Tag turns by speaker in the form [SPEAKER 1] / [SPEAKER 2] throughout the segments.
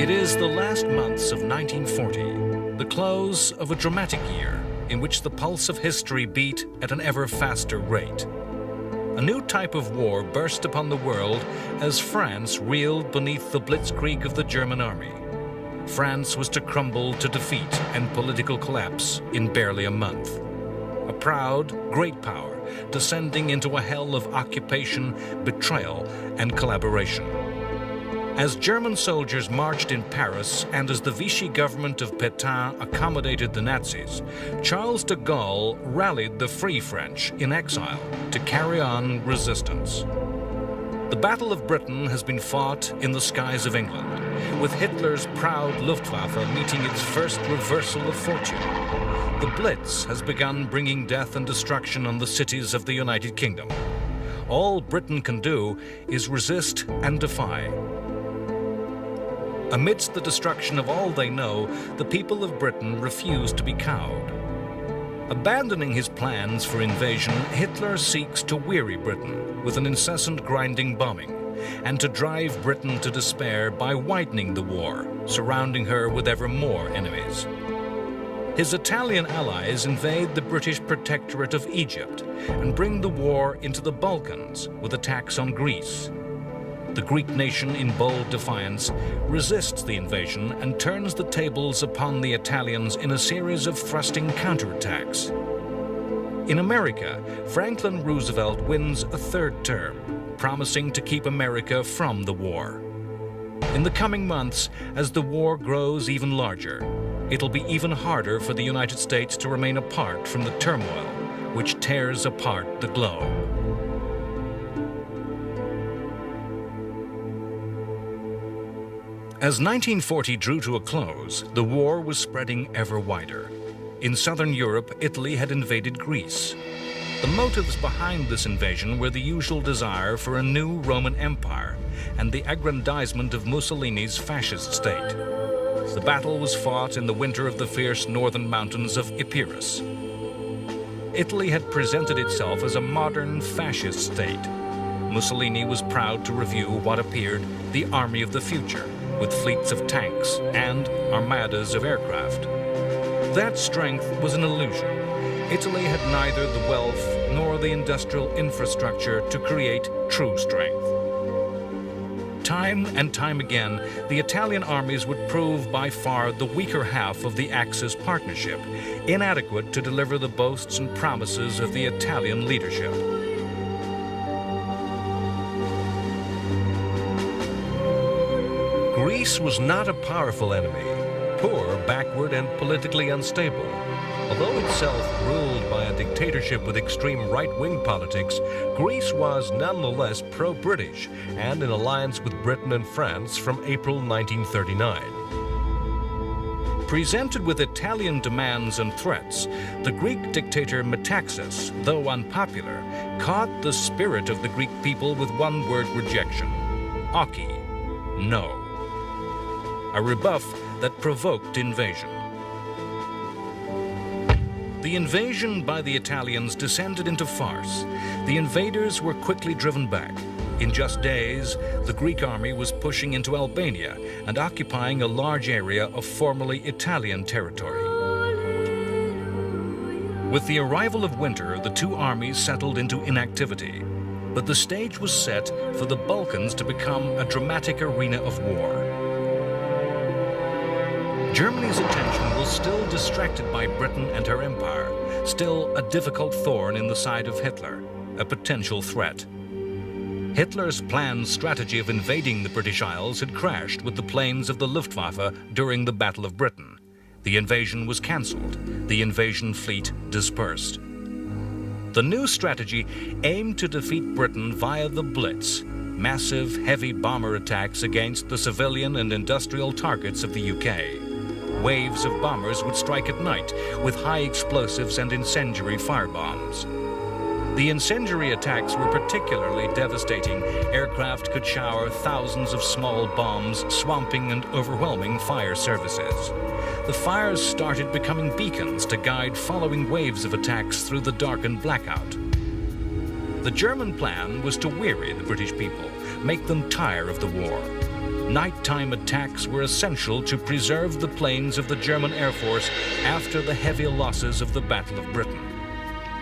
[SPEAKER 1] It is the last months of 1940, the close of a dramatic year in which the pulse of history beat at an ever faster rate. A new type of war burst upon the world as France reeled beneath the blitzkrieg of the German army. France was to crumble to defeat and political collapse in barely a month. A proud, great power descending into a hell of occupation, betrayal, and collaboration. As German soldiers marched in Paris and as the Vichy government of Pétain accommodated the Nazis, Charles de Gaulle rallied the Free French in exile to carry on resistance. The Battle of Britain has been fought in the skies of England, with Hitler's proud Luftwaffe meeting its first reversal of fortune. The Blitz has begun bringing death and destruction on the cities of the United Kingdom. All Britain can do is resist and defy. Amidst the destruction of all they know, the people of Britain refuse to be cowed. Abandoning his plans for invasion, Hitler seeks to weary Britain with an incessant grinding bombing, and to drive Britain to despair by widening the war, surrounding her with ever more enemies. His Italian allies invade the British protectorate of Egypt and bring the war into the Balkans with attacks on Greece. The Greek nation, in bold defiance, resists the invasion and turns the tables upon the Italians in a series of thrusting counterattacks. In America, Franklin Roosevelt wins a third term, promising to keep America from the war. In the coming months, as the war grows even larger, it'll be even harder for the United States to remain apart from the turmoil which tears apart the globe. As 1940 drew to a close, the war was spreading ever wider. In southern Europe, Italy had invaded Greece. The motives behind this invasion were the usual desire for a new Roman Empire and the aggrandizement of Mussolini's fascist state. The battle was fought in the winter of the fierce northern mountains of Epirus. Italy had presented itself as a modern fascist state. Mussolini was proud to review what appeared the army of the future, with fleets of tanks and armadas of aircraft. That strength was an illusion. Italy had neither the wealth nor the industrial infrastructure to create true strength. Time and time again, the Italian armies would prove by far the weaker half of the Axis partnership, inadequate to deliver the boasts and promises of the Italian leadership. Greece was not a powerful enemy, poor, backward, and politically unstable. Although itself ruled by a dictatorship with extreme right-wing politics, Greece was nonetheless pro-British and in alliance with Britain and France from April 1939. Presented with Italian demands and threats, the Greek dictator Metaxas, though unpopular, caught the spirit of the Greek people with one-word rejection: "Aki," no. A rebuff that provoked invasion. The invasion by the Italians descended into farce. The invaders were quickly driven back. In just days, the Greek army was pushing into Albania and occupying a large area of formerly Italian territory. With the arrival of winter, the two armies settled into inactivity, but the stage was set for the Balkans to become a dramatic arena of war. Germany's attention was still distracted by Britain and her empire, still a difficult thorn in the side of Hitler, a potential threat. Hitler's planned strategy of invading the British Isles had crashed with the planes of the Luftwaffe during the Battle of Britain. The invasion was cancelled. The invasion fleet dispersed. The new strategy aimed to defeat Britain via the Blitz, massive, heavy bomber attacks against the civilian and industrial targets of the UK. Waves of bombers would strike at night with high explosives and incendiary firebombs. The incendiary attacks were particularly devastating. Aircraft could shower thousands of small bombs, swamping and overwhelming fire services. The fires started becoming beacons to guide following waves of attacks through the darkened blackout. The German plan was to weary the British people, make them tire of the war. nighttime attacks were essential to preserve the planes of the German Air Force after the heavy losses of the Battle of Britain.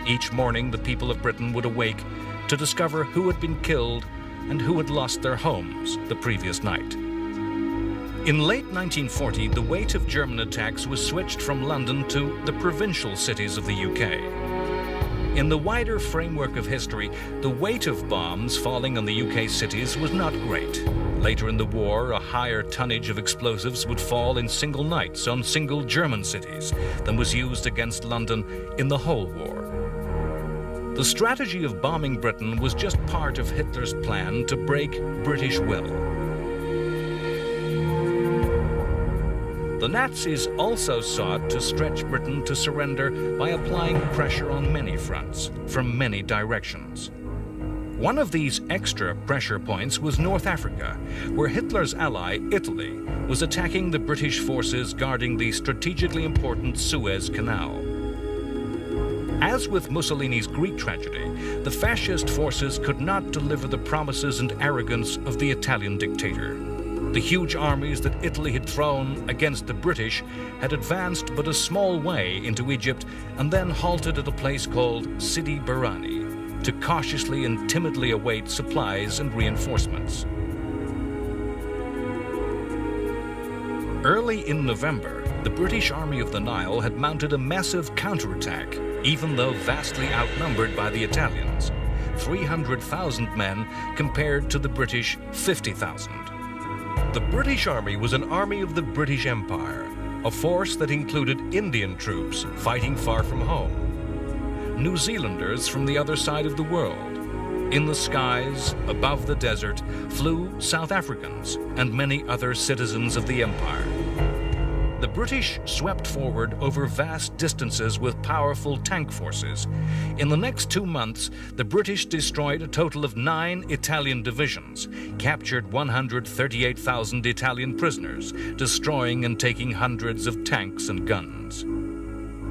[SPEAKER 1] Each morning, the people of Britain would awake to discover who had been killed and who had lost their homes the previous night. In late 1940, the weight of German attacks was switched from London to the provincial cities of the UK. In the wider framework of history, the weight of bombs falling on the UK cities was not great. Later in the war, a higher tonnage of explosives would fall in single nights on single German cities than was used against London in the whole war. The strategy of bombing Britain was just part of Hitler's plan to break British will. The Nazis also sought to stretch Britain to surrender by applying pressure on many fronts, from many directions. One of these extra pressure points was North Africa, where Hitler's ally, Italy, was attacking the British forces guarding the strategically important Suez Canal. As with Mussolini's Greek tragedy, the fascist forces could not deliver the promises and arrogance of the Italian dictator. The huge armies that Italy had thrown against the British had advanced but a small way into Egypt and then halted at a place called Sidi Barrani to cautiously and timidly await supplies and reinforcements. Early in November, the British Army of the Nile had mounted a massive counterattack, even though vastly outnumbered by the Italians, 300,000 men compared to the British 50,000.
[SPEAKER 2] The British Army was an army of the British Empire, a force that included Indian troops fighting far from home,
[SPEAKER 1] New Zealanders from the other side of the world. In the skies, above the desert, flew South Africans and many other citizens of the empire. The British swept forward over vast distances with powerful tank forces. In the next 2 months, the British destroyed a total of 9 Italian divisions, captured 138,000 Italian prisoners, destroying and taking hundreds of tanks and guns.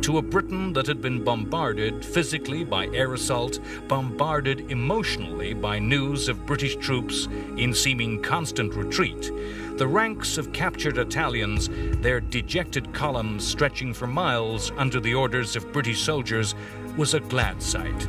[SPEAKER 1] To a Britain that had been bombarded physically by air assault, bombarded emotionally by news of British troops in seeming constant retreat, the ranks of captured Italians, their dejected columns stretching for miles under the orders of British soldiers, was a glad sight.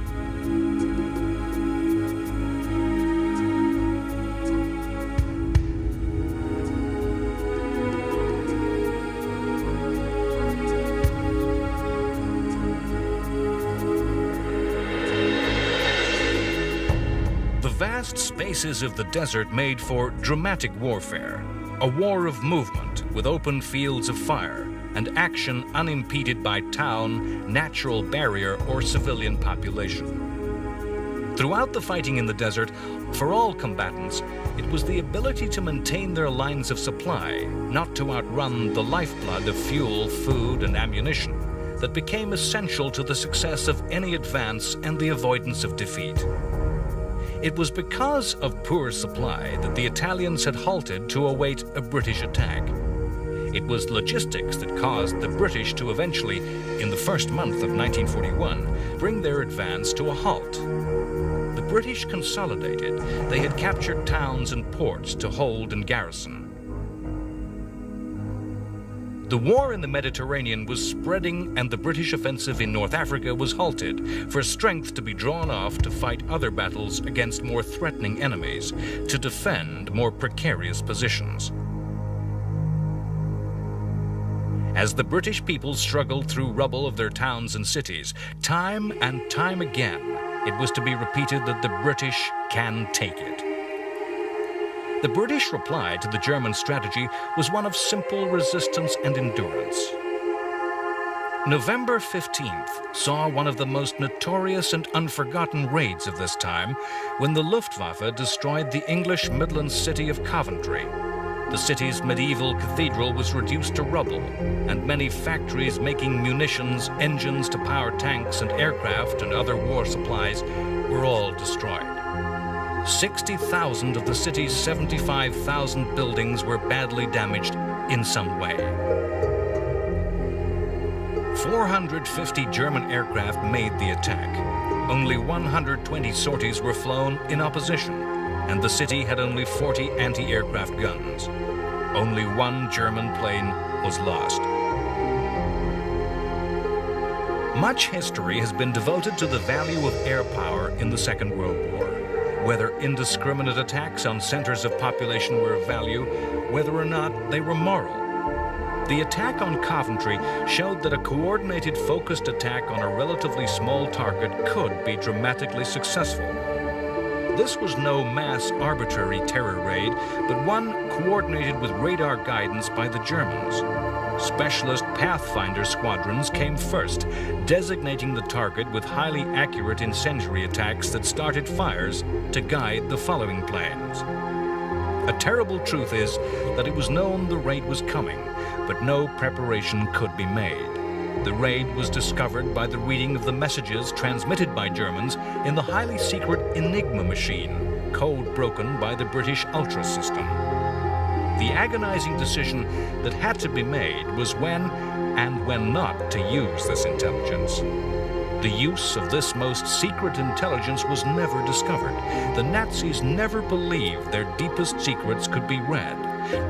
[SPEAKER 1] The vast spaces of the desert made for dramatic warfare, a war of movement with open fields of fire and action unimpeded by town, natural barrier, or civilian population. Throughout the fighting in the desert, for all combatants, it was the ability to maintain their lines of supply, not to outrun the lifeblood of fuel, food, and ammunition, that became essential to the success of any advance and the avoidance of defeat. It was because of poor supply that the Italians had halted to await a British attack. It was logistics that caused the British to eventually, in the first month of 1941, bring their advance to a halt. The British consolidated. They had captured towns and ports to hold and garrison. The war in the Mediterranean was spreading, and the British offensive in North Africa was halted for strength to be drawn off to fight other battles against more threatening enemies, to defend more precarious positions. As the British people struggled through rubble of their towns and cities, time and time again, it was to be repeated that the British can take it. The British reply to the German strategy was one of simple resistance and endurance. November 15th saw one of the most notorious and unforgotten raids of this time, when the Luftwaffe destroyed the English Midlands city of Coventry. The city's medieval cathedral was reduced to rubble, and many factories making munitions, engines to power tanks and aircraft and other war supplies were all destroyed. 60,000 of the city's 75,000 buildings were badly damaged in some way. 450 German aircraft made the attack. Only 120 sorties were flown in opposition, and the city had only 40 anti-aircraft guns. Only one German plane was lost. Much history has been devoted to the value of air power in the Second World War. Whether indiscriminate attacks on centers of population were of value, whether or not they were moral. The attack on Coventry showed that a coordinated, focused attack on a relatively small target could be dramatically successful. This was no mass arbitrary terror raid, but one coordinated with radar guidance by the Germans. Specialist Pathfinder squadrons came first, designating the target with highly accurate incendiary attacks that started fires to guide the following planes. A terrible truth is that it was known the raid was coming, but no preparation could be made. The raid was discovered by the reading of the messages transmitted by Germans in the highly secret Enigma machine, code broken by the British Ultra system. The agonizing decision that had to be made was when and when not to use this intelligence. The use of this most secret intelligence was never discovered. The Nazis never believed their deepest secrets could be read,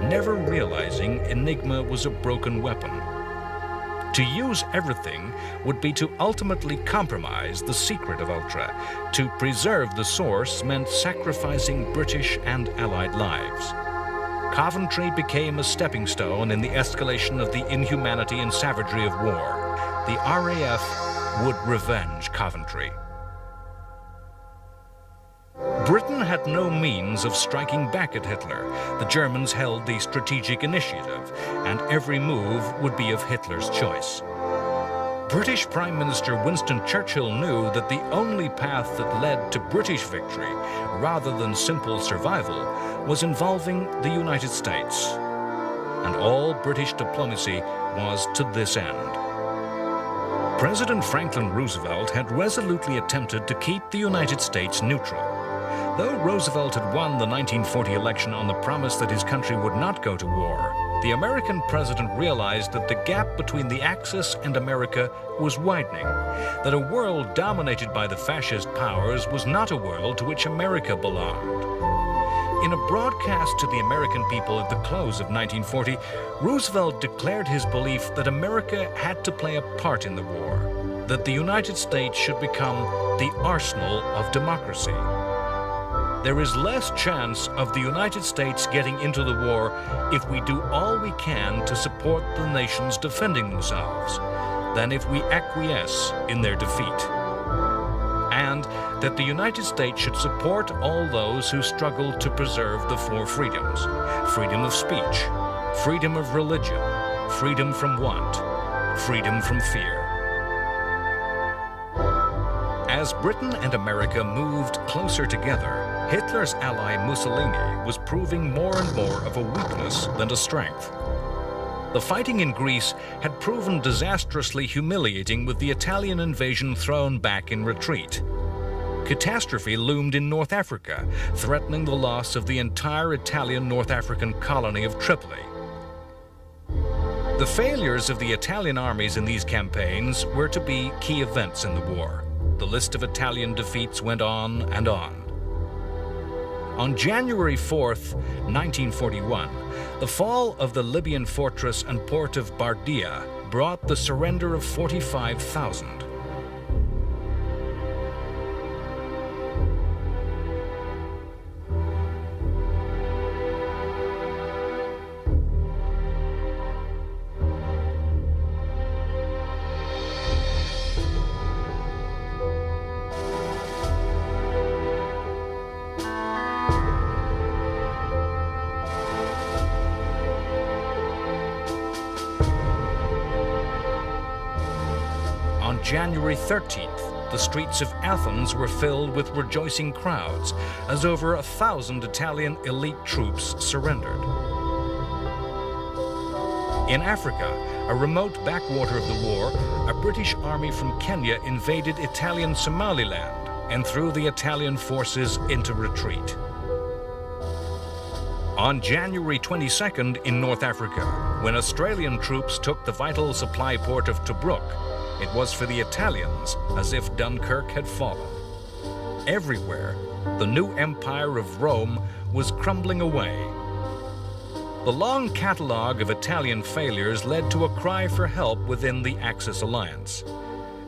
[SPEAKER 1] never realizing Enigma was a broken weapon. To use everything would be to ultimately compromise the secret of Ultra. To preserve the source meant sacrificing British and Allied lives. Coventry became a stepping stone in the escalation of the inhumanity and savagery of war. The RAF would revenge Coventry. Britain had no means of striking back at Hitler. The Germans held the strategic initiative, and every move would be of Hitler's choice. British Prime Minister Winston Churchill knew that the only path that led to British victory, rather than simple survival, was involving the United States. And all British diplomacy was to this end. President Franklin Roosevelt had resolutely attempted to keep the United States neutral. Though Roosevelt had won the 1940 election on the promise that his country would not go to war, the American president realized that the gap between the Axis and America was widening, that a world dominated by the fascist powers was not a world to which America belonged. In a broadcast to the American people at the close of 1940, Roosevelt declared his belief that America had to play a part in the war, that the United States should become the arsenal of democracy. There is less chance of the United States getting into the war if we do all we can to support the nations defending themselves than if we acquiesce in their defeat. And that the United States should support all those who struggle to preserve the four freedoms: freedom of speech, freedom of religion, freedom from want, freedom from fear. As Britain and America moved closer together, Hitler's ally Mussolini was proving more and more of a weakness than a strength. The fighting in Greece had proven disastrously humiliating, with the Italian invasion thrown back in retreat. Catastrophe loomed in North Africa, threatening the loss of the entire Italian North African colony of Tripoli. The failures of the Italian armies in these campaigns were to be key events in the war. The list of Italian defeats went on and on. On January 4th, 1941, the fall of the Libyan fortress and port of Bardia brought the surrender of 45,000. On January 13th, the streets of Athens were filled with rejoicing crowds as over 1,000 Italian elite troops surrendered. In Africa, a remote backwater of the war, a British army from Kenya invaded Italian Somaliland and threw the Italian forces into retreat. On January 22nd in North Africa, when Australian troops took the vital supply port of Tobruk, it was for the Italians as if Dunkirk had fallen. Everywhere, The new empire of Rome was crumbling away. The long catalogue of Italian failures led to a cry for help within the Axis alliance.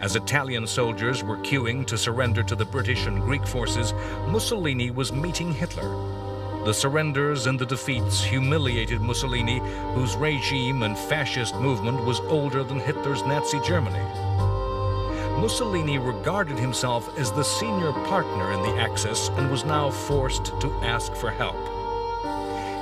[SPEAKER 1] As Italian soldiers were queuing to surrender to the British and Greek forces, Mussolini was meeting Hitler. The surrenders and the defeats humiliated Mussolini, whose regime and fascist movement was older than Hitler's Nazi Germany. Mussolini regarded himself as the senior partner in the Axis and was now forced to ask for help.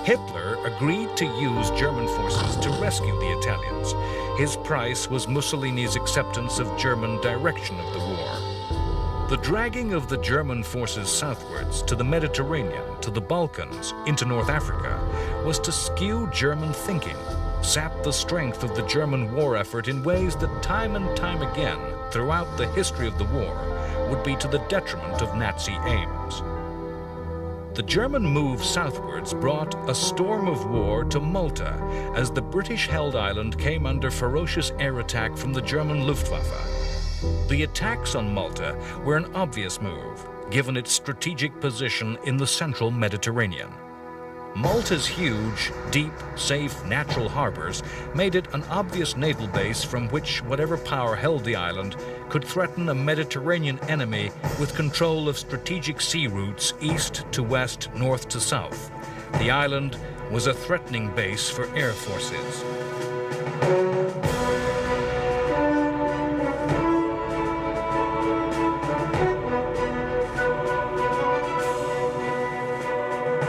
[SPEAKER 1] Hitler agreed to use German forces to rescue the Italians. His price was Mussolini's acceptance of German direction of the war. The dragging of the German forces southwards to the Mediterranean, to the Balkans, into North Africa, was to skew German thinking, sap the strength of the German war effort in ways that time and time again, throughout the history of the war, would be to the detriment of Nazi aims. The German move southwards brought a storm of war to Malta as the British-held island came under ferocious air attack from the German Luftwaffe. The attacks on Malta were an obvious move, given its strategic position in the central Mediterranean. Malta's huge, deep, safe natural harbors made it an obvious naval base from which whatever power held the island could threaten a Mediterranean enemy with control of strategic sea routes east to west, north to south. The island was a threatening base for air forces.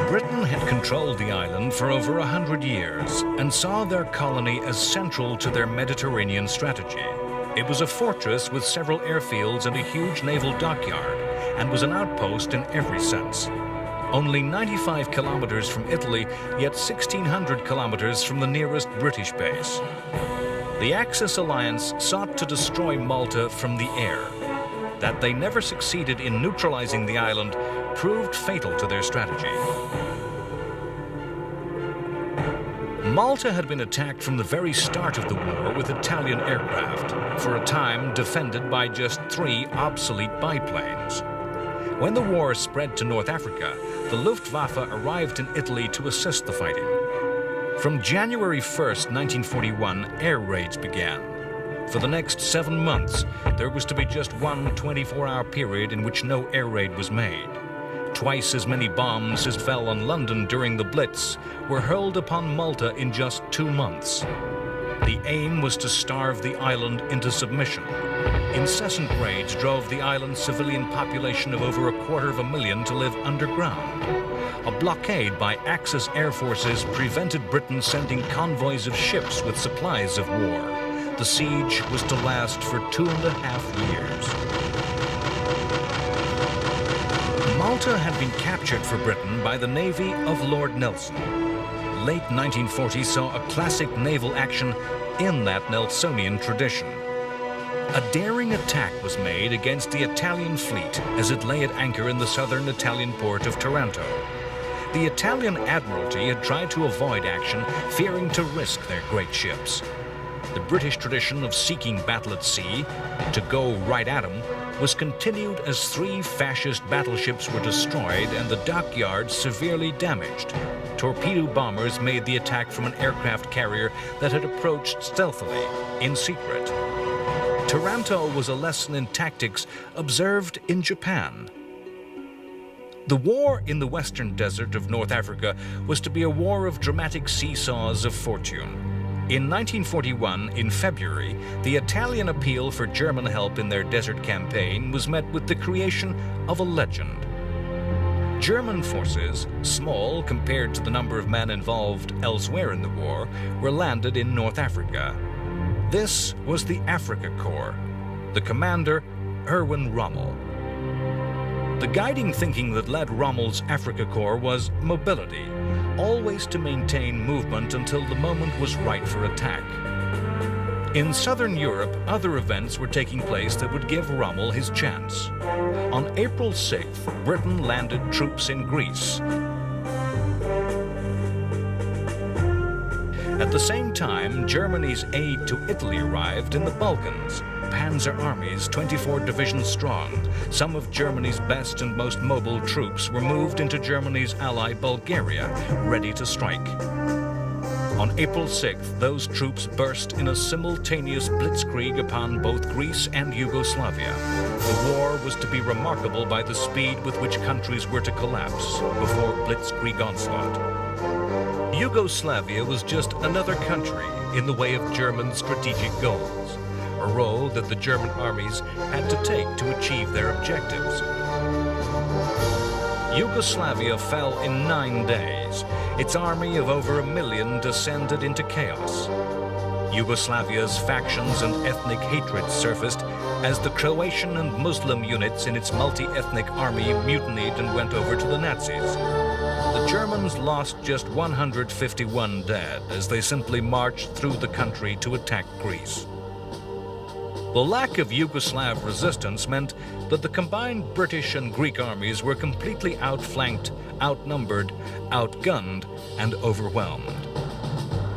[SPEAKER 1] Britain had controlled the island for over 100 years and saw their colony as central to their Mediterranean strategy. It was a fortress with several airfields and a huge naval dockyard, and was an outpost in every sense. Only 95 kilometers from Italy, yet 1,600 kilometers from the nearest British base. The Axis alliance sought to destroy Malta from the air. That they never succeeded in neutralizing the island proved fatal to their strategy. Malta had been attacked from the very start of the war with Italian aircraft, for a time defended by just 3 obsolete biplanes. When the war spread to North Africa, the Luftwaffe arrived in Italy to assist the fighting. From January 1st, 1941, air raids began. For the next 7 months, there was to be just one 24-hour period in which no air raid was made. Twice as many bombs as fell on London during the Blitz were hurled upon Malta in just 2 months. The aim was to starve the island into submission. Incessant raids drove the island's civilian population of over 250,000 to live underground. A blockade by Axis air forces prevented Britain sending convoys of ships with supplies of war. The siege was to last for 2.5 years. Malta had been captured for Britain by the navy of Lord Nelson. Late 1940s saw a classic naval action in that Nelsonian tradition. A daring attack was made against the Italian fleet as it lay at anchor in the southern Italian port of Taranto. The Italian Admiralty had tried to avoid action, fearing to risk their great ships. The British tradition of seeking battle at sea, to go right at them, was continued as 3 fascist battleships were destroyed and the dockyards severely damaged. Torpedo bombers made the attack from an aircraft carrier that had approached stealthily, in secret. Taranto was a lesson in tactics observed in Japan. The war in the western desert of North Africa was to be a war of dramatic seesaws of fortune. In 1941, in February, the Italian appeal for German help in their desert campaign was met with the creation of a legend. German forces, small compared to the number of men involved elsewhere in the war, were landed in North Africa. This was the Africa Corps, the commander, Erwin Rommel. The guiding thinking that led Rommel's Africa Corps was mobility, always to maintain movement until the moment was right for attack. In southern Europe, other events were taking place that would give Rommel his chance. On April 6th, Britain landed troops in Greece. At the same time, Germany's aid to Italy arrived in the Balkans. panzer armies, 24 divisions strong, some of Germany's best and most mobile troops were moved into Germany's ally Bulgaria, ready to strike. On April 6th, those troops burst in a simultaneous blitzkrieg upon both Greece and Yugoslavia. The war was to be remarkable by the speed with which countries were to collapse before blitzkrieg onslaught. Yugoslavia was just another country in the way of German strategic goals, a role that the German armies had to take to achieve their objectives. Yugoslavia fell in 9 days. Its army of over 1 million descended into chaos. Yugoslavia's factions and ethnic hatred surfaced as the Croatian and Muslim units in its multi-ethnic army mutinied and went over to the Nazis. The Germans lost just 151 dead as they simply marched through the country to attack Greece. The lack of Yugoslav resistance meant that the combined British and Greek armies were completely outflanked, outnumbered, outgunned, and overwhelmed.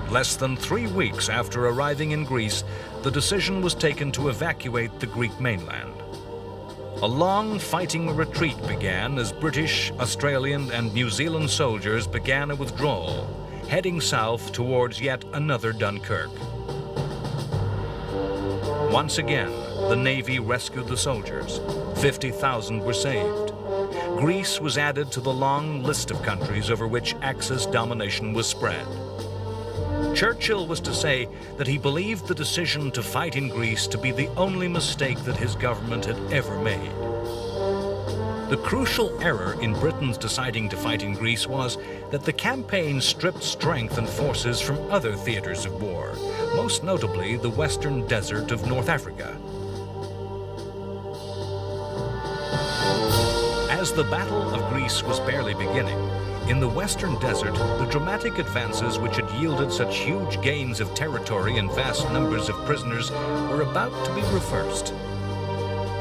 [SPEAKER 1] Less than 3 weeks after arriving in Greece, the decision was taken to evacuate the Greek mainland. A long fighting retreat began as British, Australian, and New Zealand soldiers began a withdrawal, heading south towards yet another Dunkirk. Once again, the Navy rescued the soldiers. 50,000 were saved. Greece was added to the long list of countries over which Axis domination was spread. Churchill was to say that he believed the decision to fight in Greece to be the only mistake that his government had ever made. The crucial error in Britain's deciding to fight in Greece was that the campaign stripped strength and forces from other theaters of war, most notably the western desert of North Africa. As the Battle of Greece was barely beginning, in the western desert, the dramatic advances which had yielded such huge gains of territory and vast numbers of prisoners were about to be reversed.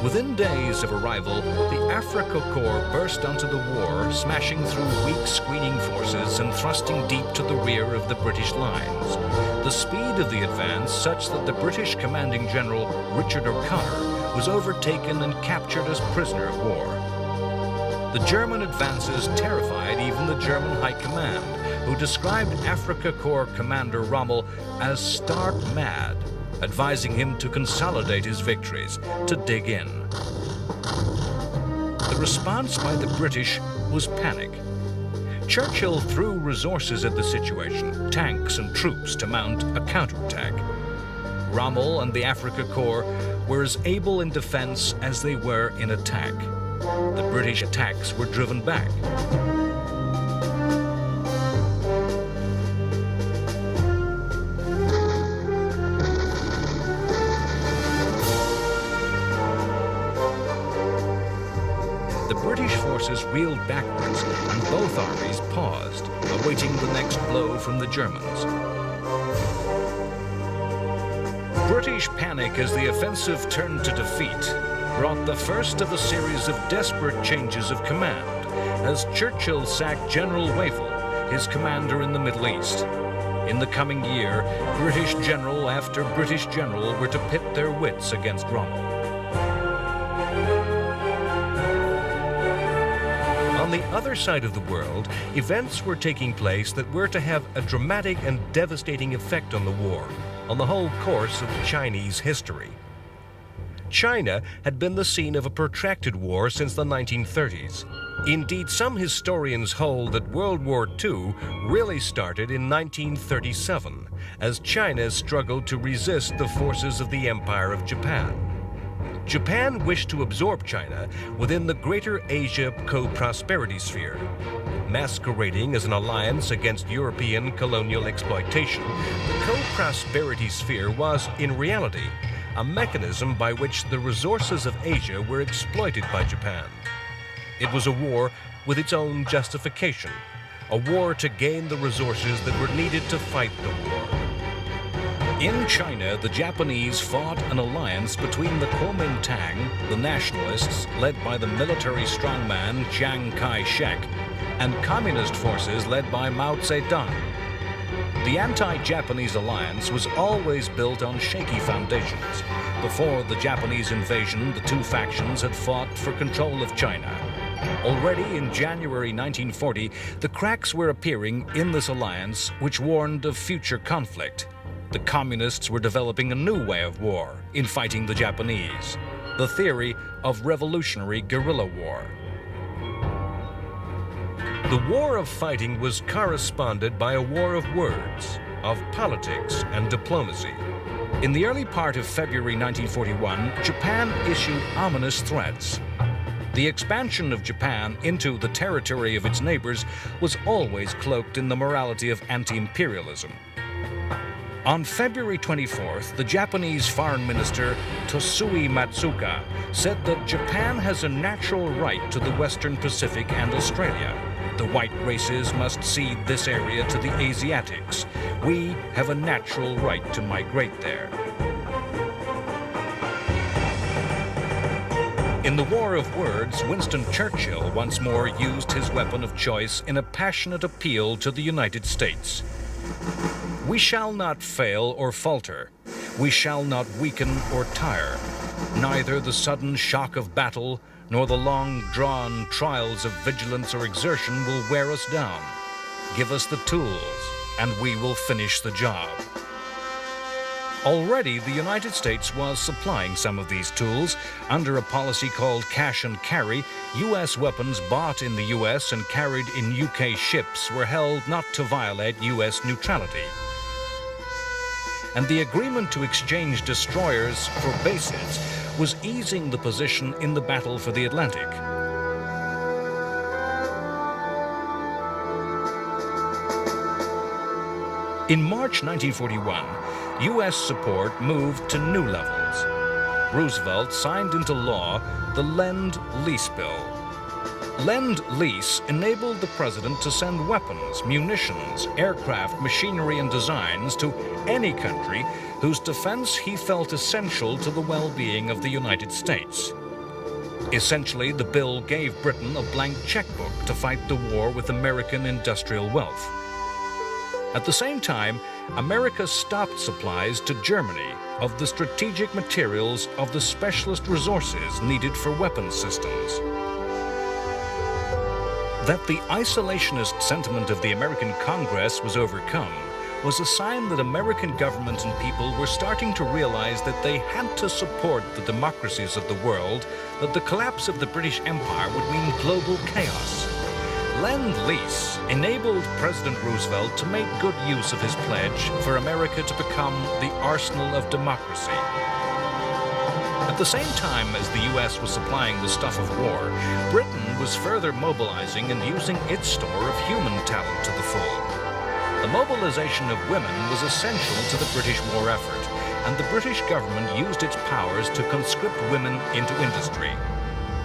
[SPEAKER 1] Within days of arrival, the Africa Corps burst onto the war, smashing through weak screening forces and thrusting deep to the rear of the British lines. The speed of the advance such that the British commanding general, Richard O'Connor, was overtaken and captured as prisoner of war. The German advances terrified even the German High Command, who described Africa Corps Commander Rommel as stark mad, advising him to consolidate his victories, to dig in. The response by the British was panic. Churchill threw resources at the situation, tanks and troops to mount a counterattack. Rommel and the Africa Corps were as able in defense as they were in attack. The British attacks were driven back. The British forces reeled backwards and both armies paused, awaiting the next blow from the Germans. British panic as the offensive turned to defeat brought the first of a series of desperate changes of command as Churchill sacked General Wavell, his commander in the Middle East. In the coming year, British general after British general were to pit their wits against Rommel. On the other side of the world, events were taking place that were to have a dramatic and devastating effect on the war, on the whole course of Chinese history. China had been the scene of a protracted war since the 1930s. Indeed, some historians hold that World War II really started in 1937, as China struggled to resist the forces of the Empire of Japan. Japan wished to absorb China within the Greater Asia Co-Prosperity Sphere. Masquerading as an alliance against European colonial exploitation, the Co-Prosperity Sphere was, in reality, a mechanism by which the resources of Asia were exploited by Japan. It was a war with its own justification, a war to gain the resources that were needed to fight the war. In China, the Japanese fought an alliance between the Kuomintang, the nationalists, led by the military strongman Chiang Kai-shek, and communist forces led by Mao Zedong. The anti-Japanese alliance was always built on shaky foundations. Before the Japanese invasion, the two factions had fought for control of China. Already in January 1940, the cracks were appearing in this alliance, which warned of future conflict. The communists were developing a new way of war in fighting the Japanese, the theory of revolutionary guerrilla war.
[SPEAKER 2] The war of fighting was corresponded by a war of words, of politics and diplomacy.
[SPEAKER 1] In the early part of February 1941, Japan issued ominous threats. The expansion of Japan into the territory of its neighbors was always cloaked in the morality of anti-imperialism. On February 24th, the Japanese Foreign Minister Tosui Matsuoka said that Japan has a natural right to the Western Pacific and Australia. The white races must cede this area to the Asiatics. We have a natural right to migrate there. In the War of Words, Winston Churchill once more used his weapon of choice in a passionate appeal to the United States. We shall not fail or falter. We shall not weaken or tire. Neither the sudden shock of battle nor the long-drawn trials of vigilance or exertion will wear us down. Give us the tools, and we will finish the job. Already, the United States was supplying some of these tools. Under a policy called cash and carry, U.S. weapons bought in the U.S. and carried in U.K. ships were held not to violate U.S. neutrality. And the agreement to exchange destroyers for bases was easing the position in the battle for the Atlantic. In March 1941, U.S. support moved to new levels. Roosevelt signed into law the Lend-Lease Bill. Lend-Lease enabled the president to send weapons, munitions, aircraft, machinery, and designs to any country whose defense he felt essential to the well-being of the United States. Essentially, the bill gave Britain a blank checkbook to fight the war with American industrial wealth. At the same time, America stopped supplies to Germany of the strategic materials of the specialist resources needed for weapons systems. That the isolationist sentiment of the American Congress was overcome was a sign that American government and people were starting to realize that they had to support the democracies of the world, that the collapse of the British Empire would mean global chaos. Lend-Lease enabled President Roosevelt to make good use of his pledge for America to become the arsenal of democracy. At the same time as the U.S. was supplying the stuff of war, Britain was further mobilizing and using its store of human talent to the full. The mobilization of women was essential to the British war effort, and the British government used its powers to conscript women into industry.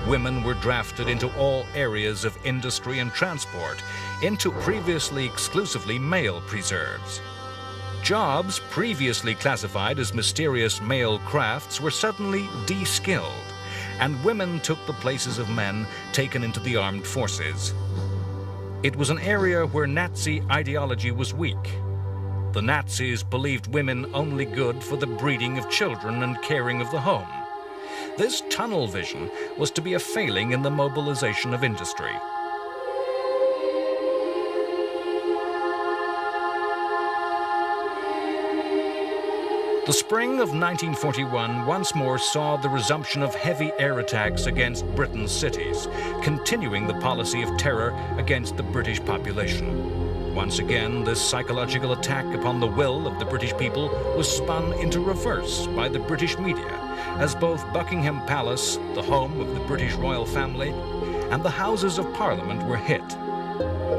[SPEAKER 1] Women were drafted into all areas of industry and transport, into previously exclusively male preserves. Jobs previously classified as mysterious male crafts were suddenly de-skilled, and women took the places of men taken into the armed forces. It was an area where Nazi ideology was weak. The Nazis believed women only good for the breeding of children and caring of the home. This tunnel vision was to be a failing in the mobilization of industry. The spring of 1941 once more saw the resumption of heavy air attacks against Britain's cities, continuing the policy of terror against the British population. Once again, this psychological attack upon the will of the British people was spun into reverse by the British media, as both Buckingham Palace, the home of the British royal family, and the Houses of Parliament were hit.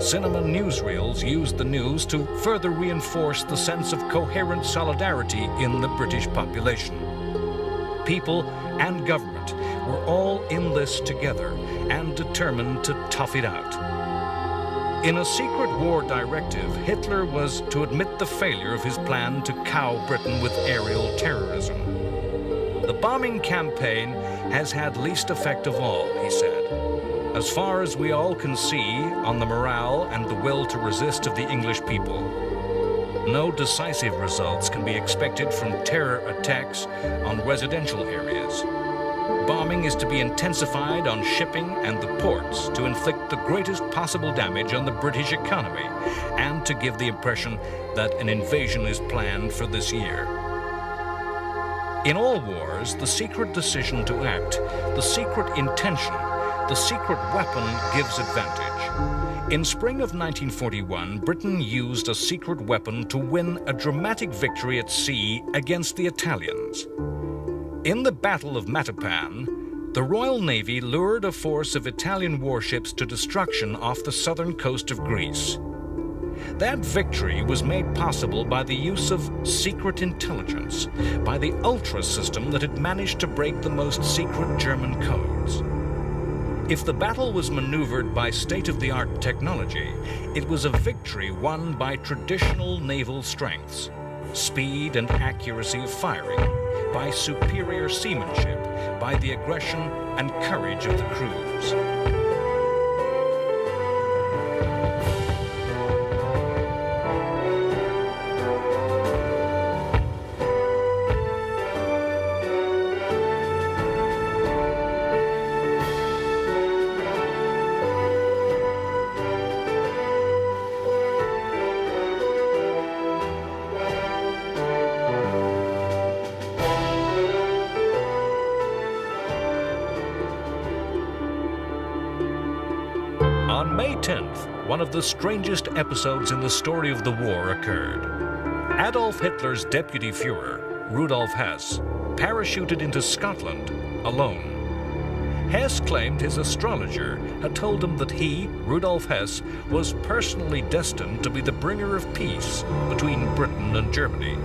[SPEAKER 1] Cinema newsreels used the news to further reinforce the sense of coherent solidarity in the British population. People and government were all in this together and determined to tough it out. In a secret war directive, Hitler was to admit the failure of his plan to cow Britain with aerial terrorism. The bombing campaign has had least effect of all, he said. As far as we all can see on the morale and the will to resist of the English people. No decisive results can be expected from terror attacks on residential areas. Bombing is to be intensified on shipping and the ports to inflict the greatest possible damage on the British economy and to give the impression that an invasion is planned for this year. In all wars, the secret decision to act, the secret intention, the secret weapon gives advantage. In spring of 1941, Britain used a secret weapon to win a dramatic victory at sea against the Italians. In the Battle of Matapan, the Royal Navy lured a force of Italian warships to destruction off the southern coast of Greece. That victory was made possible by the use of secret intelligence, by the Ultra system that had managed to break the most secret German codes. If the battle was maneuvered by state-of-the-art technology, it was a victory won by traditional naval strengths, speed and accuracy of firing, by superior seamanship, by the aggression and courage of the crews. On May 10th, one of the strangest episodes in the story of the war occurred. Adolf Hitler's deputy Führer, Rudolf Hess, parachuted into Scotland alone. Hess claimed his astrologer had told him that he, Rudolf Hess, was personally destined to be the bringer of peace between Britain and Germany.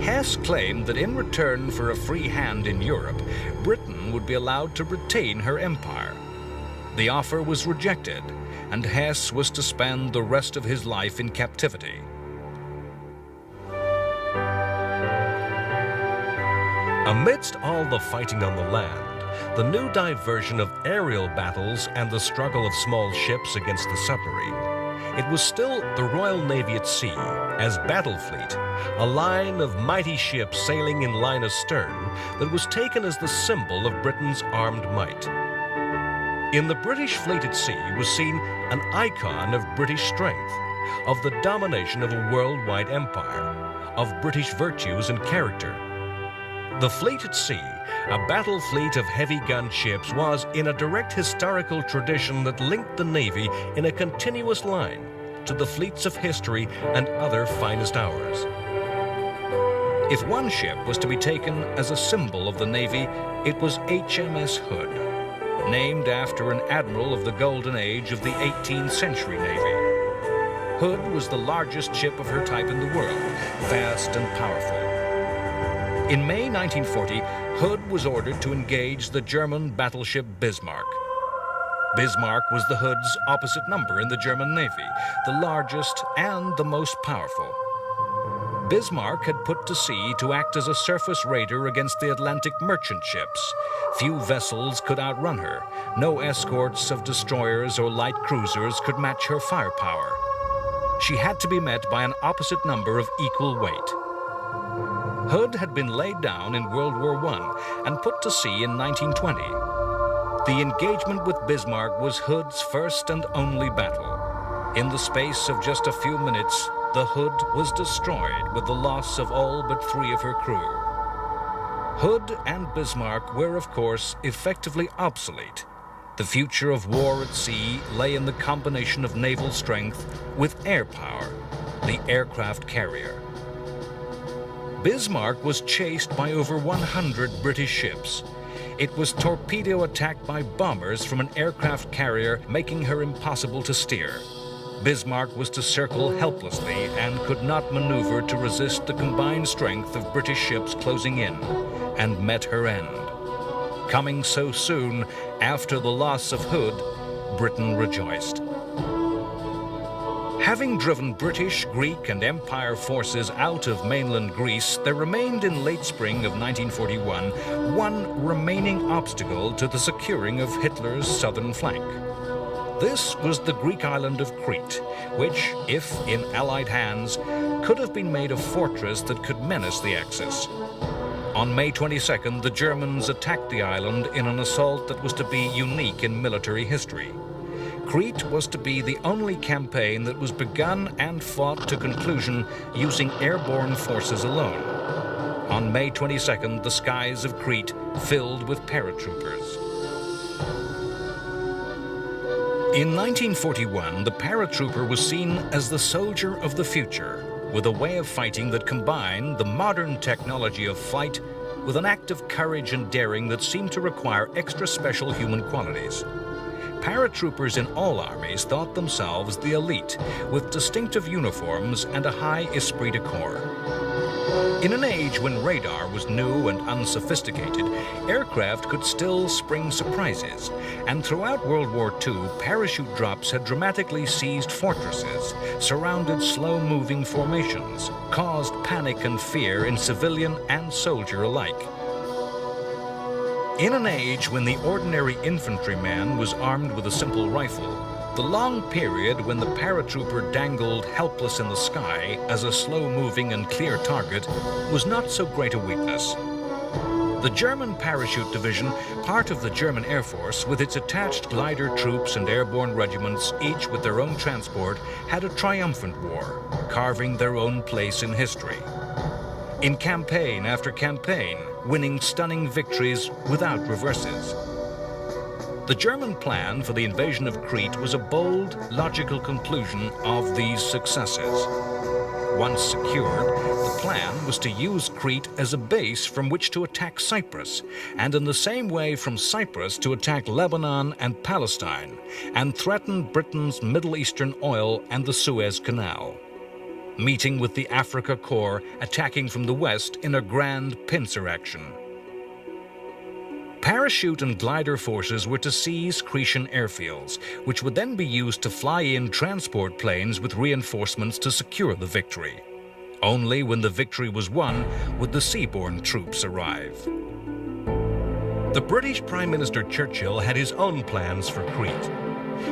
[SPEAKER 1] Hess claimed that in return for a free hand in Europe, Britain would be allowed to retain her empire. The offer was rejected, and Hess was to spend the rest of his life in captivity.
[SPEAKER 2] Amidst all the fighting on the land, the new diversion of aerial battles and the struggle of small ships against the submarine, it was still the Royal Navy at sea, as battle fleet, a line of mighty ships sailing in line astern that was taken as the symbol of Britain's armed might. In the British fleet at sea was seen an icon of British strength, of the domination of a worldwide empire, of British virtues and character. The fleet at sea, a battle fleet of heavy gun ships, was in a direct historical tradition that linked the Navy in a continuous line to the fleets of history and other finest hours. If one ship was to be taken as a symbol of the Navy, it was HMS Hood, named after an admiral of the golden age of the 18th century Navy. Hood was the largest ship of her type in the world, vast and powerful. In May 1940, Hood was ordered to engage the German battleship Bismarck. Bismarck was the Hood's opposite number in the German Navy, the largest and the most powerful. Bismarck had put to sea to act as a surface raider against the Atlantic merchant ships. Few vessels could outrun her. No escorts of destroyers or light cruisers could match her firepower. She had to be met by an opposite number of equal weight. Hood had been laid down in World War I and put to sea in 1920. The engagement with Bismarck was Hood's first and only battle. In the space of just a few minutes, the Hood was destroyed with the loss of all but 3 of her crew. Hood and Bismarck were, of course, effectively obsolete. The future of war at sea lay in the combination of naval strength with air power, the aircraft carrier. Bismarck was chased by over 100 British ships. It was torpedo attacked by bombers from an aircraft carrier, making her impossible to steer. Bismarck was to circle helplessly and could not maneuver to resist the combined strength of British ships closing in, and met her end. Coming so soon after the loss of Hood, Britain rejoiced. Having driven British, Greek, and Empire forces out of mainland Greece, there remained in late spring of 1941 one remaining obstacle to the securing of Hitler's southern flank:
[SPEAKER 1] This was the Greek island of Crete, which, if in Allied hands, could have been made a fortress that could menace the Axis. On May 22nd, the Germans attacked the island in an assault that was to be unique in military history. Crete was to be the only campaign that was begun and fought to conclusion using airborne forces alone. On May 22nd, the skies of Crete filled with paratroopers. In 1941, the paratrooper was seen as the soldier of the future, with a way of fighting that combined the modern technology of flight with an act of courage and daring that seemed to require extra special human qualities. Paratroopers in all armies thought themselves the elite, with distinctive uniforms and a high esprit de corps. In an age when radar was new and unsophisticated, aircraft could still spring surprises, and throughout World War II, parachute drops had dramatically seized fortresses, surrounded slow-moving formations, caused panic and fear in civilian and soldier alike. In an age when the ordinary infantryman was armed with a simple rifle, the long period when the paratrooper dangled helpless in the sky as a slow-moving and clear target was not so great a weakness. The German Parachute Division, part of the German Air Force, with its attached glider troops and airborne regiments, each with their own transport, had a triumphant war, carving their own place in history. In campaign after campaign, winning stunning victories without reverses. The German plan for the invasion of Crete was a bold, logical conclusion of these successes. Once secured, the plan was to use Crete as a base from which to attack Cyprus, and in the same way from Cyprus to attack Lebanon and Palestine, and threaten Britain's Middle Eastern oil and the Suez Canal. Meeting with the Africa Corps, attacking from the west in a grand pincer action. Parachute and glider forces were to seize Cretan airfields, which would then be used to fly in transport planes with reinforcements to secure the victory. Only when the victory was won would the seaborne troops arrive. The British Prime Minister Churchill had his own plans for Crete.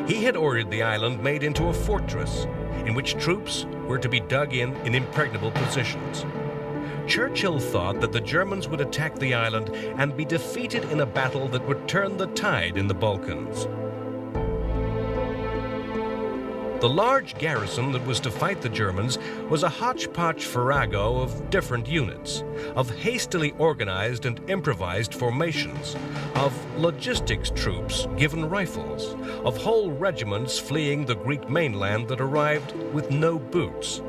[SPEAKER 1] He had ordered the island made into a fortress, in which troops were to be dug in impregnable positions. Churchill thought that the Germans would attack the island and be defeated in a battle that would turn the tide in the Balkans. The large garrison that was to fight the Germans was a hodgepodge farrago of different units, of hastily organized and improvised formations, of logistics troops given rifles, of whole regiments fleeing the Greek mainland that arrived with no boots.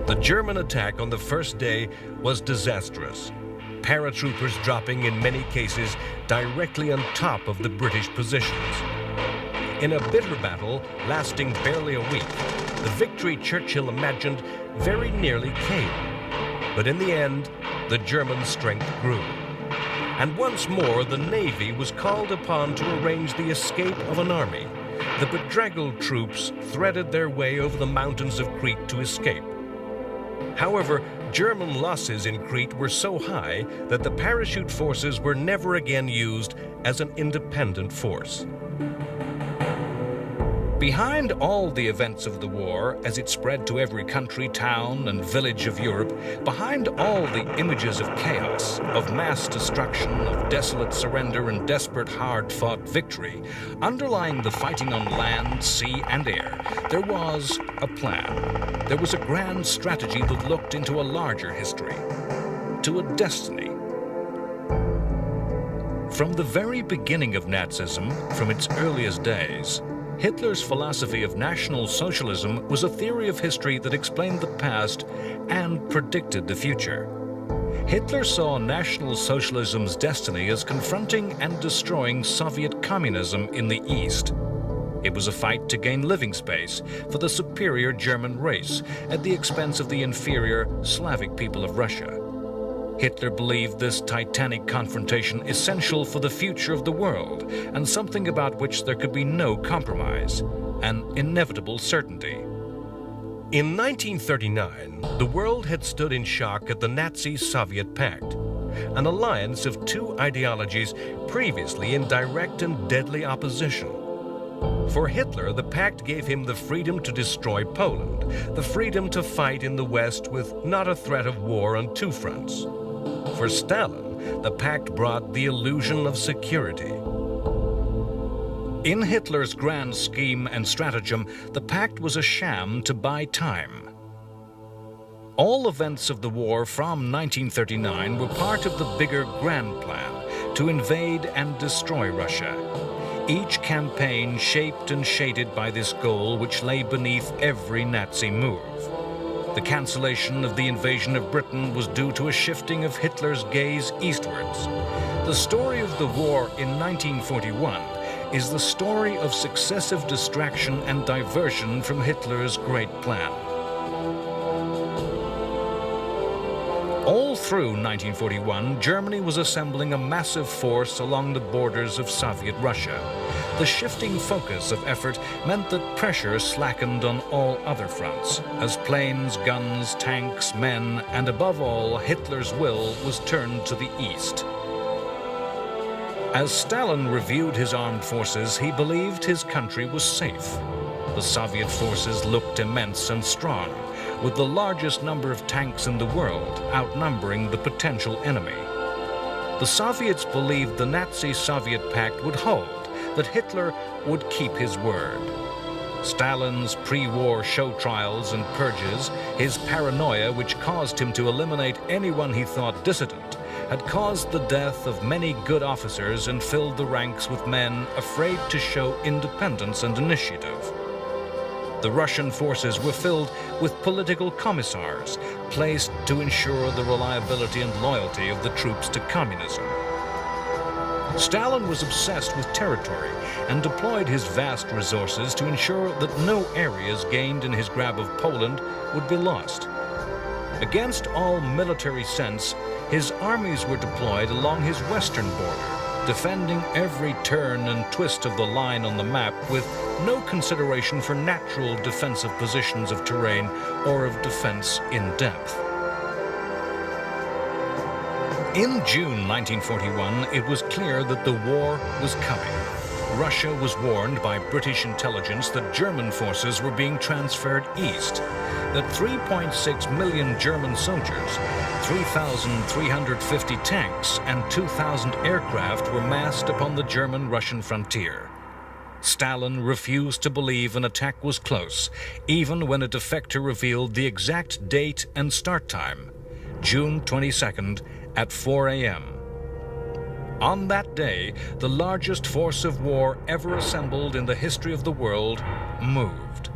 [SPEAKER 1] The German attack on the first day was disastrous, paratroopers dropping in many cases directly on top of the British positions. In a bitter battle lasting barely a week, the victory Churchill imagined very nearly came. But in the end, the German strength grew. And once more, the Navy was called upon to arrange the escape of an army. The bedraggled troops threaded their way over the mountains of Crete to escape. However, German losses in Crete were so high that the parachute forces were never again used as an independent force. Behind all the events of the war, as it spread to every country, town, and village of Europe, behind all the images of chaos, of mass destruction, of desolate surrender and desperate hard-fought victory, underlying the fighting on land, sea, and air, there was a plan. There was a grand strategy that looked into a larger history, to a destiny. From the very beginning of Nazism, from its earliest days, Hitler's philosophy of National Socialism was a theory of history that explained the past and predicted the future. Hitler saw National Socialism's destiny as confronting and destroying Soviet communism in the East. It was a fight to gain living space for the superior German race at the expense of the inferior Slavic people of Russia. Hitler believed this titanic confrontation essential for the future of the world, and something about which there could be no compromise, an inevitable certainty. In 1939, the world had stood in shock at the Nazi-Soviet pact.
[SPEAKER 2] an alliance of two ideologies previously in direct and deadly opposition. For Hitler, the pact gave him the freedom to destroy Poland, the freedom to fight in the West with not a threat of war on two fronts. For Stalin, the pact brought the illusion of security.
[SPEAKER 1] In Hitler's grand scheme and stratagem, the pact was a sham to buy time. All events of the war from 1939 were part of the bigger grand plan to invade and destroy Russia. Each campaign shaped and shaded by this goal which lay beneath every Nazi move. The cancellation of the invasion of Britain was due to a shifting of Hitler's gaze eastwards. The story of the war in 1941 is the story of successive distraction and diversion from Hitler's great plan. All through 1941, Germany was assembling a massive force along the borders of Soviet Russia. The shifting focus of effort meant that pressure slackened on all other fronts, as planes, guns, tanks, men, and above all, Hitler's will was turned to the east. As Stalin reviewed his armed forces, he believed his country was safe. The Soviet forces looked immense and strong, with the largest number of tanks in the world outnumbering the potential enemy. The Soviets believed the Nazi-Soviet pact would hold, that Hitler would keep his word. Stalin's pre-war show trials and purges, his paranoia which caused him to eliminate anyone he thought dissident, had caused the death of many good officers and filled the ranks with men afraid to show independence and initiative. The Russian forces were filled with political commissars, placed to ensure the reliability and loyalty of the troops to communism. Stalin was obsessed with territory and deployed his vast resources to ensure that no areas gained in his grab of Poland would be lost. Against all military sense, his armies were deployed along his western border, defending every turn and twist of the line on the map with no consideration for natural defensive positions of terrain or of defense in depth. In June 1941, it was clear that the war was coming. Russia was warned by British intelligence that German forces were being transferred east, that 3.6 million German soldiers, 3,350 tanks, and 2,000 aircraft were massed upon the German-Russian frontier. Stalin refused to believe an attack was close, even when a defector revealed the exact date and start time, June 22nd at 4 a.m. On that day, the largest force of war ever assembled in the history of the world moved.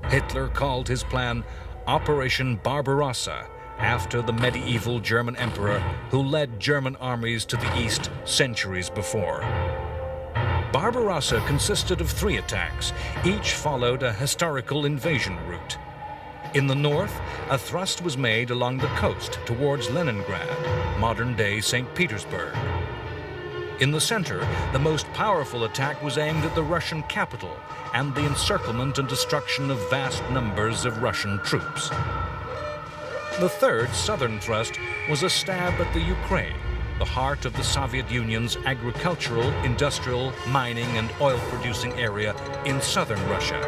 [SPEAKER 1] Hitler called his plan Operation Barbarossa, after the medieval German emperor who led German armies to the east centuries before. Barbarossa consisted of 3 attacks. Each followed a historical invasion route. In the north, a thrust was made along the coast towards Leningrad, modern-day St. Petersburg. In the center, the most powerful attack was aimed at the Russian capital and the encirclement and destruction of vast numbers of Russian troops. The third, southern thrust, was a stab at the Ukraine, the heart of the Soviet Union's agricultural, industrial, mining, and oil-producing area in southern Russia.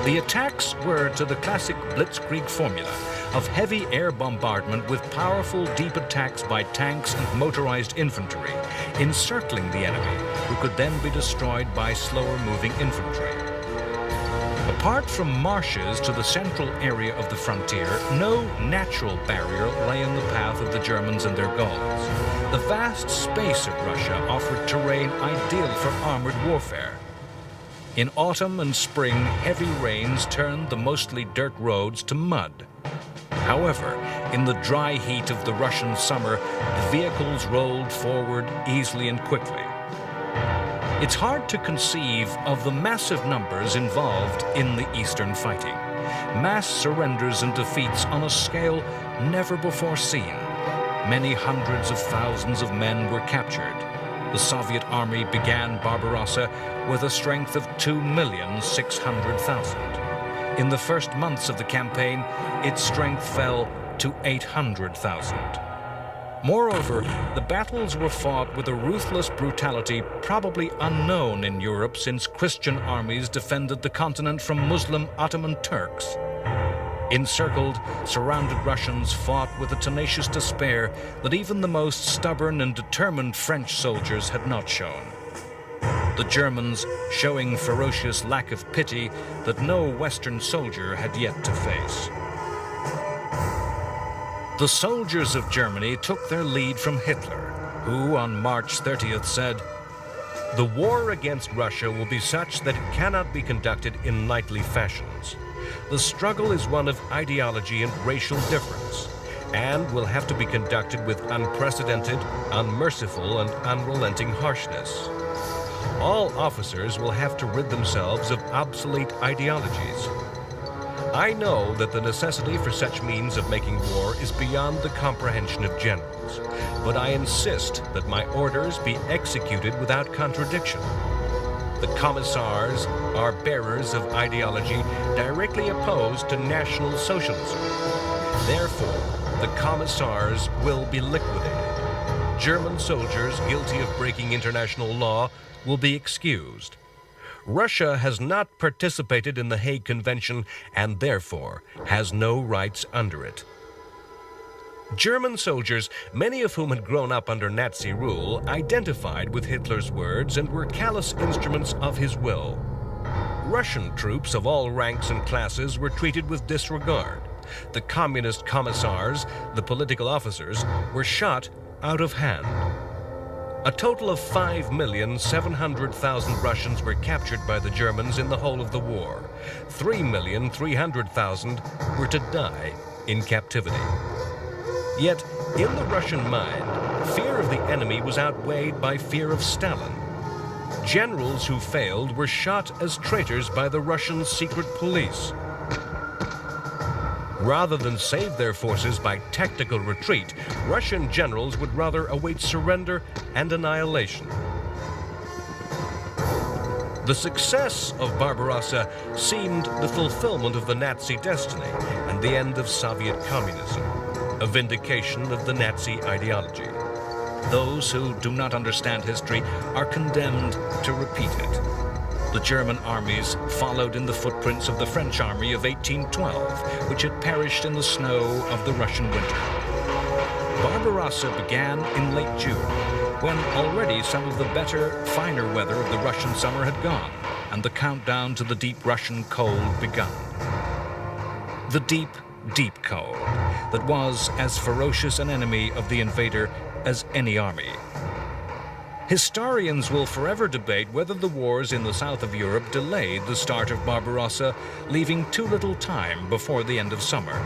[SPEAKER 1] The attacks were to the classic blitzkrieg formula of heavy air bombardment with powerful deep attacks by tanks and motorized infantry, encircling the enemy, who could then be destroyed by slower-moving infantry. Apart from marshes to the central area of the frontier, no natural barrier lay in the path of the Germans and their goals. The vast space of Russia offered terrain ideal for armored warfare. In autumn and spring, heavy rains turned the mostly dirt roads to mud. However, in the dry heat of the Russian summer, the vehicles rolled forward easily and quickly. It's hard to conceive of the massive numbers involved in the eastern fighting. Mass surrenders and defeats on a scale never before seen. Many hundreds of thousands of men were captured. The Soviet army began Barbarossa with a strength of 2,600,000. In the first months of the campaign, its strength fell to 800,000. Moreover, the battles were fought with a ruthless brutality probably unknown in Europe since Christian armies defended the continent from Muslim Ottoman Turks. Encircled, surrounded Russians fought with a tenacious despair that even the most stubborn and determined French soldiers had not shown. The Germans showing ferocious lack of pity that no Western soldier had yet to face. The soldiers of Germany took their lead from Hitler, who on March 30th said, "The war against Russia will be such that it cannot be conducted in knightly fashions. The struggle is one of ideology and racial difference, and will have to be conducted with unprecedented, unmerciful, and unrelenting harshness. All officers will have to rid themselves of obsolete ideologies. I know that the necessity for such means of making war is beyond the comprehension of generals, but I insist that my orders be executed without contradiction. The commissars are bearers of ideology directly opposed to National Socialism. Therefore, the commissars will be liquidated. German soldiers guilty of breaking international law will be excused. Russia has not participated in the Hague Convention and therefore has no rights under it." German soldiers, many of whom had grown up under Nazi rule, identified with Hitler's words and were callous instruments of his will. Russian troops of all ranks and classes were treated with disregard. The communist commissars, the political officers, were shot out of hand. A total of 5,700,000 Russians were captured by the Germans in the whole of the war. 3,300,000 were to die in captivity. Yet, in the Russian mind, fear of the enemy was outweighed by fear of Stalin. Generals who failed were shot as traitors by the Russian secret police. Rather than save their forces by tactical retreat, Russian generals would rather await surrender and annihilation. The success of Barbarossa seemed the fulfillment of the Nazi destiny and the end of Soviet communism, a vindication of the Nazi ideology. Those who do not understand history are condemned to repeat it. The German armies followed in the footprints of the French army of 1812, which had perished in the snow of the Russian winter. Barbarossa began in late June, when already some of the better, finer weather of the Russian summer had gone, and the countdown to the deep Russian cold begun. The deep, deep cold that was as ferocious an enemy of the invader as any army. Historians will forever debate whether the wars in the south of Europe delayed the start of Barbarossa, leaving too little time before the end of summer.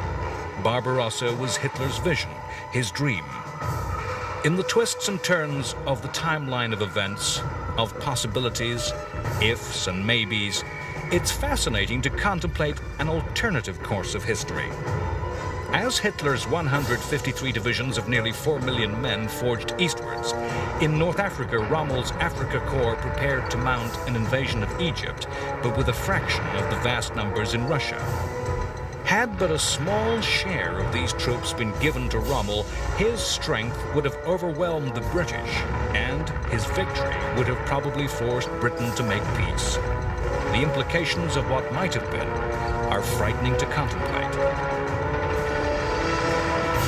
[SPEAKER 1] Barbarossa was Hitler's vision, his dream. In the twists and turns of the timeline of events, of possibilities, ifs and maybes, it's fascinating to contemplate an alternative course of history. As Hitler's 153 divisions of nearly 4 million men forged eastwards, in North Africa, Rommel's Africa Corps prepared to mount an invasion of Egypt, but with a fraction of the vast numbers in Russia. Had but a small share of these troops been given to Rommel, his strength would have overwhelmed the British, and his victory would have probably forced Britain to make peace. The implications of what might have been are frightening to contemplate.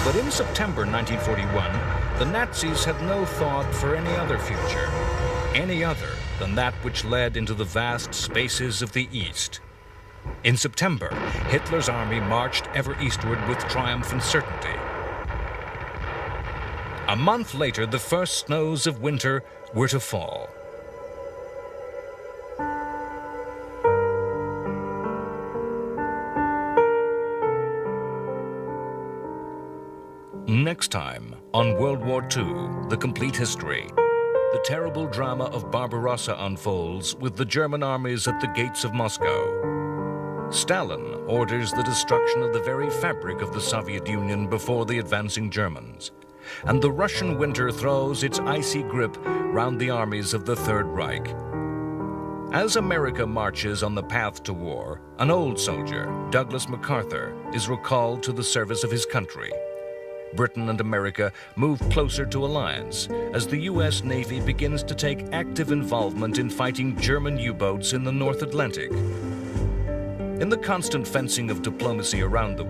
[SPEAKER 1] But in September 1941, the Nazis had no thought for any other future, any other than that which led into the vast spaces of the East. In September, Hitler's army marched ever eastward with triumph and certainty. A month later, the first snows of winter were to fall. Next time on World War II, The Complete History, the terrible drama of Barbarossa unfolds with the German armies at the gates of Moscow. Stalin orders the destruction of the very fabric of the Soviet Union before the advancing Germans, and the Russian winter throws its icy grip round the armies of the Third Reich. As America marches on the path to war, an old soldier, Douglas MacArthur, is recalled to the service of his country. Britain and America move closer to alliance as the U.S. Navy begins to take active involvement in fighting German U-boats in the North Atlantic. In the constant fencing of diplomacy around the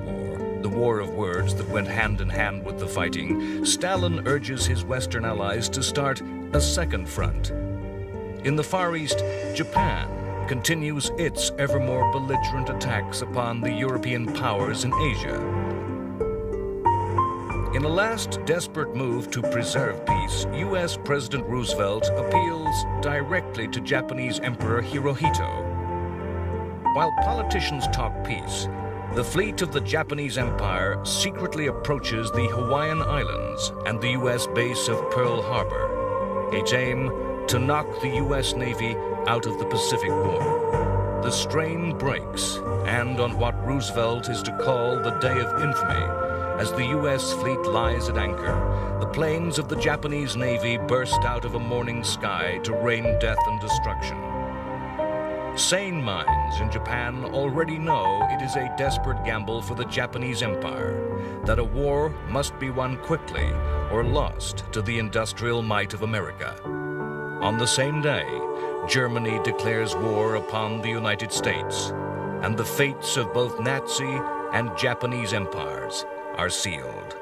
[SPEAKER 1] war of words that went hand in hand with the fighting, Stalin urges his Western allies to start a second front. In the Far East, Japan continues its ever more belligerent attacks upon the European powers in Asia. In a last desperate move to preserve peace, U.S. President Roosevelt appeals directly to Japanese Emperor Hirohito. While politicians talk peace, the fleet of the Japanese Empire secretly approaches the Hawaiian Islands and the U.S. base of Pearl Harbor, its aim to knock the U.S. Navy out of the Pacific War. The strain breaks, and on what Roosevelt is to call the Day of Infamy, as the U.S. fleet lies at anchor, the planes of the Japanese Navy burst out of a morning sky to rain death and destruction. Sane minds in Japan already know it is a desperate gamble for the Japanese Empire, that a war must be won quickly or lost to the industrial might of America. On the same day, Germany declares war upon the United States, and the fates of both Nazi and Japanese empires are sealed.